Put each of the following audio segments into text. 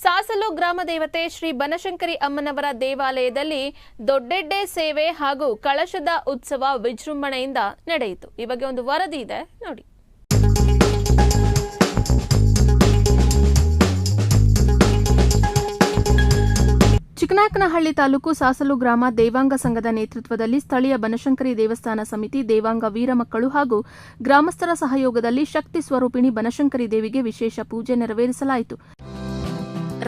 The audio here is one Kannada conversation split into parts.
ಸಾಸಲು ಗ್ರಾಮ ದೇವತೆ ಶ್ರೀ ಬನಶಂಕರಿ ಅಮ್ಮನವರ ದೇವಾಲಯದಲ್ಲಿ ದೊಡ್ಡೆಡ್ಡೆ ಸೇವೆ ಹಾಗೂ ಕಳಶದ ಉತ್ಸವ ವಿಜೃಂಭಣೆಯಿಂದ ನಡೆಯಿತು. ಈ ಬಗ್ಗೆ ಒಂದು ವರದಿ ಇದೆ ನೋಡಿ. ಚಿಕ್ಕನಾಯಕನಹಳ್ಳಿ ತಾಲೂಕು ಸಾಸಲು ಗ್ರಾಮ ದೇವಾಂಗ ಸಂಘದ ನೇತೃತ್ವದಲ್ಲಿ ಸ್ಥಳೀಯ ಬನಶಂಕರಿ ದೇವಸ್ಥಾನ ಸಮಿತಿ, ದೇವಾಂಗ ವೀರ ಮಕ್ಕಳು ಹಾಗೂ ಗ್ರಾಮಸ್ಥರ ಸಹಯೋಗದಲ್ಲಿ ಶಕ್ತಿ ಸ್ವರೂಪಿಣಿ ಬನಶಂಕರಿ ದೇವಿಗೆ ವಿಶೇಷ ಪೂಜೆ ನೆರವೇರಿಸಲಾಯಿತು.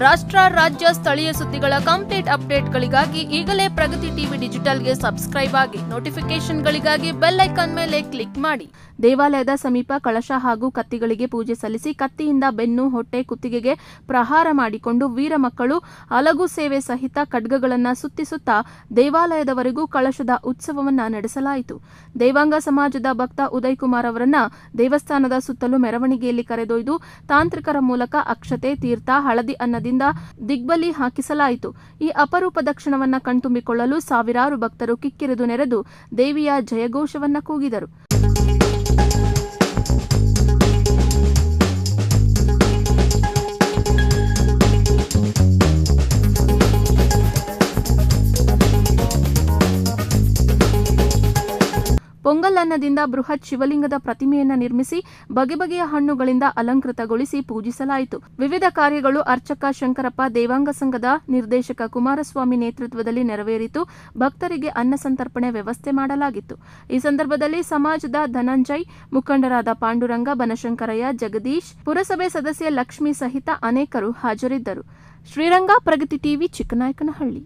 ರಾಷ್ಟ್ರ, ರಾಜ್ಯ, ಸ್ಥಳೀಯ ಸುದ್ದಿಗಳ ಕಂಪ್ಲೀಟ್ ಅಪ್ಡೇಟ್ಗಳಿಗಾಗಿ ಈಗಲೇ ಪ್ರಗತಿ ಟಿವಿ ಡಿಜಿಟಲ್ಗೆ ಸಬ್ಸ್ಕ್ರೈಬ್ ಆಗಿ, ನೋಟಿಫಿಕೇಶನ್ಗಳಿಗಾಗಿ ಬೆಲ್ ಐಕಾನ್ ಮೇಲೆ ಕ್ಲಿಕ್ ಮಾಡಿ. ದೇವಾಲಯದ ಸಮೀಪ ಕಳಶ ಹಾಗೂ ಕತ್ತಿಗಳಿಗೆ ಪೂಜೆ ಸಲ್ಲಿಸಿ ಕತ್ತಿಯಿಂದ ಬೆನ್ನು, ಹೊಟ್ಟೆ, ಕುತ್ತಿಗೆಗೆ ಪ್ರಹಾರ ಮಾಡಿಕೊಂಡು ವೀರ ಮಕ್ಕಳು ಅಲಗು ಸೇವೆ ಸಹಿತ ಖಡ್ಗಗಳನ್ನು ಸುತ್ತಿಸುತ್ತಾ ದೇವಾಲಯದವರೆಗೂ ಕಳಶದ ಉತ್ಸವವನ್ನು ನಡೆಸಲಾಯಿತು. ದೇವಾಂಗ ಸಮಾಜದ ಭಕ್ತ ಉದಯ್ ಕುಮಾರ್ ಅವರನ್ನ ದೇವಸ್ಥಾನದ ಸುತ್ತಲೂ ಮೆರವಣಿಗೆಯಲ್ಲಿ ಕರೆದೊಯ್ದು ತಾಂತ್ರಿಕರ ಮೂಲಕ ಅಕ್ಷತೆ, ತೀರ್ಥ, ಹಳದಿ ಅನ್ನದಿಂದ ದಿಗ್ಬಲಿ ಹಾಕಿಸಲಾಯಿತು. ಈ ಅಪರೂಪದ ಕ್ಷಣವನ್ನ ಕಣ್ತುಂಬಿಕೊಳ್ಳಲು ಸಾವಿರಾರು ಭಕ್ತರು ಕಿಕ್ಕಿರಿದು ನೆರೆದು ದೇವಿಯ ಜಯಘೋಷವನ್ನ ಕೂಗಿದರು. ಪೊಂಗಲ್ ಅನ್ನದಿಂದ ಬೃಹತ್ ಶಿವಲಿಂಗದ ಪ್ರತಿಮೆಯನ್ನು ನಿರ್ಮಿಸಿ ಬಗೆ ಬಗೆಯ ಹಣ್ಣುಗಳಿಂದ ಅಲಂಕೃತಗೊಳಿಸಿ ಪೂಜಿಸಲಾಯಿತು. ವಿವಿಧ ಕಾರ್ಯಗಳು ಅರ್ಚಕ ಶಂಕರಪ್ಪ, ದೇವಾಂಗ ಸಂಘದ ನಿರ್ದೇಶಕ ಕುಮಾರಸ್ವಾಮಿ ನೇತೃತ್ವದಲ್ಲಿ ನೆರವೇರಿತು. ಭಕ್ತರಿಗೆ ಅನ್ನ ಸಂತರ್ಪಣೆ ವ್ಯವಸ್ಥೆ ಮಾಡಲಾಗಿತ್ತು. ಈ ಸಂದರ್ಭದಲ್ಲಿ ಸಮಾಜದ ಧನಂಜಯ್, ಮುಖಂಡರಾದ ಪಾಂಡುರಂಗ, ಬನಶಂಕರಯ್ಯ, ಜಗದೀಶ್, ಪುರಸಭೆ ಸದಸ್ಯ ಲಕ್ಷ್ಮಿ ಸಹಿತ ಅನೇಕರು ಹಾಜರಿದ್ದರು. ಶ್ರೀರಂಗ, ಪ್ರಗತಿ ಟಿವಿ, ಚಿಕ್ಕನಾಯಕನಹಳ್ಳಿ.